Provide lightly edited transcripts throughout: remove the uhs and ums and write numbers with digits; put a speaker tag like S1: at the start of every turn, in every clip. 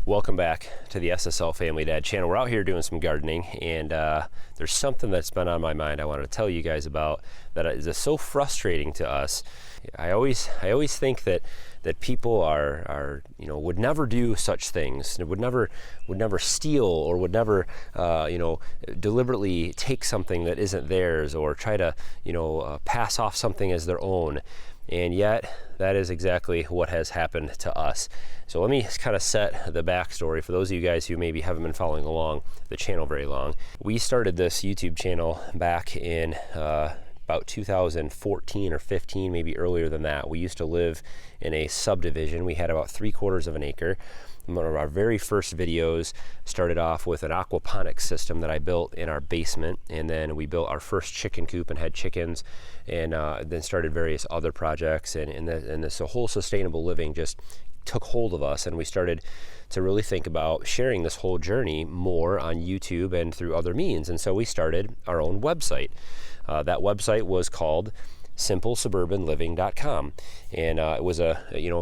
S1: Welcome back to the SSL Family Dad channel. We're out here doing some gardening, and there's something that's been on my mind I wanted to tell you guys about that is so frustrating to us. I always think that people are would never do such things, would never steal, or would never deliberately take something that isn't theirs, or try to pass off something as their own. And yet, that is exactly what has happened to us. So let me kind of set the backstory for those of you guys who maybe haven't been following along the channel very long. We started this YouTube channel back in about 2014 or 15, maybe earlier than that. We used to live in a subdivision. We had about 3/4 of an acre. One of our very first videos started off with an aquaponics system that I built in our basement, and then we built our first chicken coop and had chickens, and then started various other projects, and this whole sustainable living just took hold of us, and we started to really think about sharing this whole journey more on YouTube and through other means. And so we started our own website. That website was called simplesuburbanliving.com, and it was it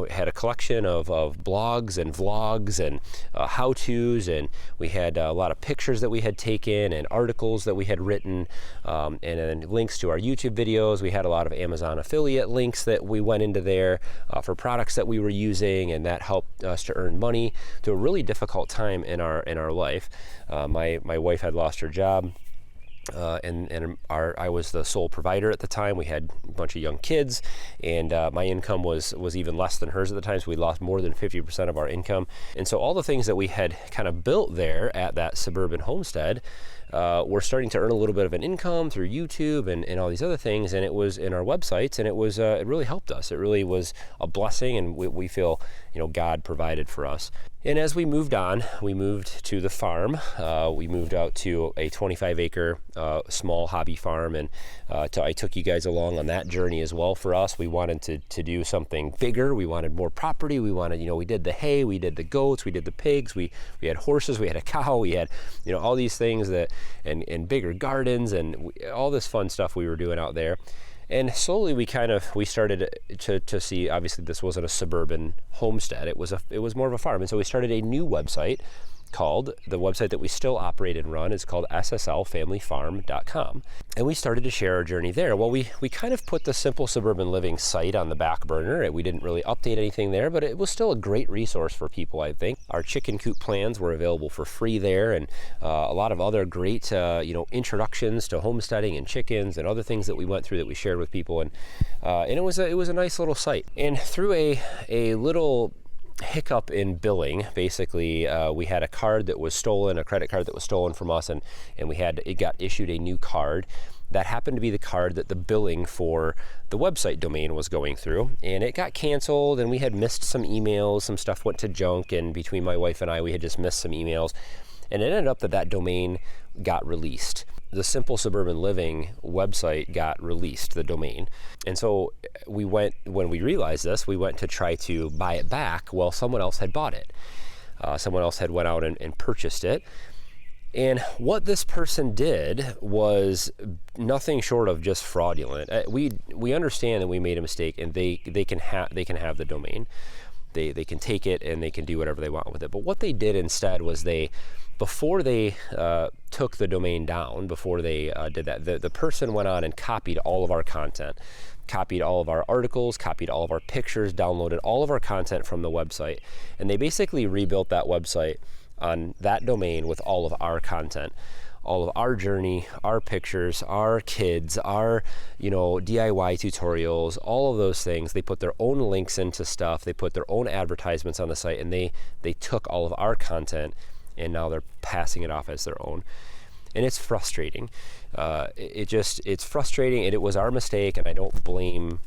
S1: had a collection of blogs and vlogs and how-tos, and we had a lot of pictures that we had taken and articles that we had written, and then links to our YouTube videos. We had a lot of Amazon affiliate links that we went into there for products that we were using, and that helped us to earn money through a really difficult time in our life. My wife had lost her job. I was the sole provider at the time. We had a bunch of young kids, and my income was even less than hers at the time, so we lost more than 50% of our income. And so all the things that we had kind of built there at that suburban homestead, we're starting to earn a little bit of an income through YouTube and all these other things, and it was in our websites, and it really helped us. It really was a blessing, and we feel God provided for us. And as we moved on, we moved to the farm. We moved out to a 25-acre small hobby farm, and I took you guys along on that journey as well. For us, we wanted to do something bigger. We wanted more property. We wanted, we did the hay, we did the goats, we did the pigs, we had horses, we had a cow, we had all these things and bigger gardens, and all this fun stuff we were doing out there. And slowly we started to see, obviously this wasn't a suburban homestead, it was more of a farm. And so we started a new website called, the website that we still operate and run is called sslfamilyfarm.com. And we started to share our journey there. Well, we kind of put the Simple Suburban Living site on the back burner. We didn't really update anything there, but it was still a great resource for people, I think. Our chicken coop plans were available for free there, and a lot of other great introductions to homesteading and chickens and other things that we went through that we shared with people. And it was a nice little site. And through a little hiccup in billing, basically, we had a card that was stolen, a credit card that was stolen from us, and it got issued a new card that happened to be the card that the billing for the website domain was going through, and it got canceled, and we had missed some emails, some stuff went to junk, and between my wife and I, we had just missed some emails, and it ended up that domain got released. The Simple Suburban Living website got released, the domain. And so when we realized this, we went to try to buy it back. Well, someone else had bought it. Someone else had went out and purchased it. And what this person did was nothing short of just fraudulent. We understand that we made a mistake, and they can have the domain. They can take it and they can do whatever they want with it. But what they did instead was before they took the domain down, before they did that, the person went on and copied all of our content, copied all of our articles, copied all of our pictures, downloaded all of our content from the website, and they basically rebuilt that website on that domain with all of our content, all of our journey, our pictures, our kids, our DIY tutorials, all of those things. They put their own links into stuff, they put their own advertisements on the site, and they took all of our content, and now they're passing it off as their own. And it's frustrating. It's frustrating, and it was our mistake, and I don't blame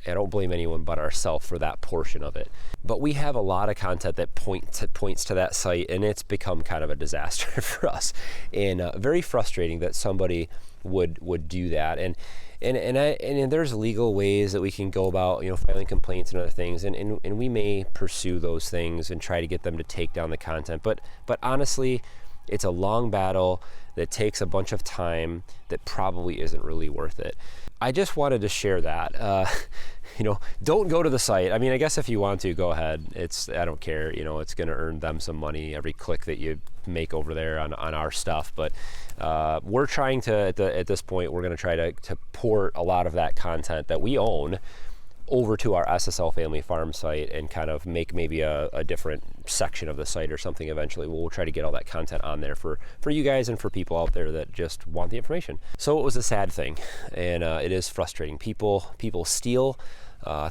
S1: anyone but ourselves for that portion of it. But we have a lot of content that points to that site, and it's become kind of a disaster for us, and very frustrating that somebody would do that. And there's legal ways that we can go about, filing complaints and other things, and we may pursue those things and try to get them to take down the content. But honestly, It's a long battle that takes a bunch of time that probably isn't really worth it. I just wanted to share that. Don't go to the site. I mean, I guess if you want to, go ahead. I don't care. It's going to earn them some money every click that you make over there on our stuff. But we're trying to, at this point, we're going to try to port a lot of that content that we own over to our SSL Family Farm site and kind of make maybe a different section of the site or something eventually. We'll try to get all that content on there for you guys and for people out there that just want the information. So it was a sad thing, and it is frustrating. People steal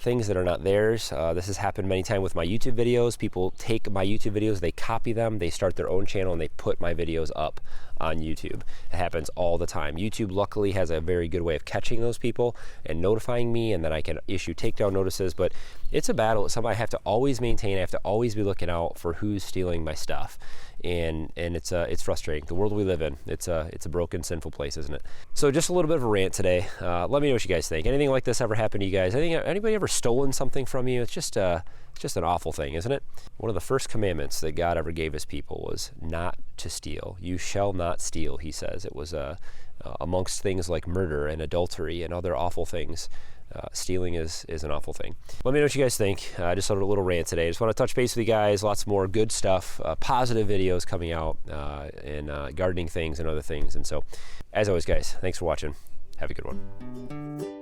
S1: things that are not theirs. This has happened many times with my YouTube videos. People take my YouTube videos, they copy them, they start their own channel, and they put my videos up on YouTube. It happens all the time. YouTube luckily has a very good way of catching those people and notifying me, and then I can issue takedown notices. But it's a battle. It's something I have to always maintain. I have to always be looking out for who's stealing my stuff. And it's frustrating. The world we live in, it's a broken, sinful place, isn't it? So just a little bit of a rant today. Let me know what you guys think. Anything like this ever happened to you guys? Anybody ever stolen something from you? It's just an awful thing, isn't it? One of the first commandments that God ever gave his people was not to steal. You shall not steal, he says. It was amongst things like murder and adultery and other awful things. Stealing is an awful thing. Let me know what you guys think. Just a little rant today. I just want to touch base with you guys. Lots more good stuff, positive videos coming out, and gardening things and other things. And so, as always, guys, thanks for watching. Have a good one.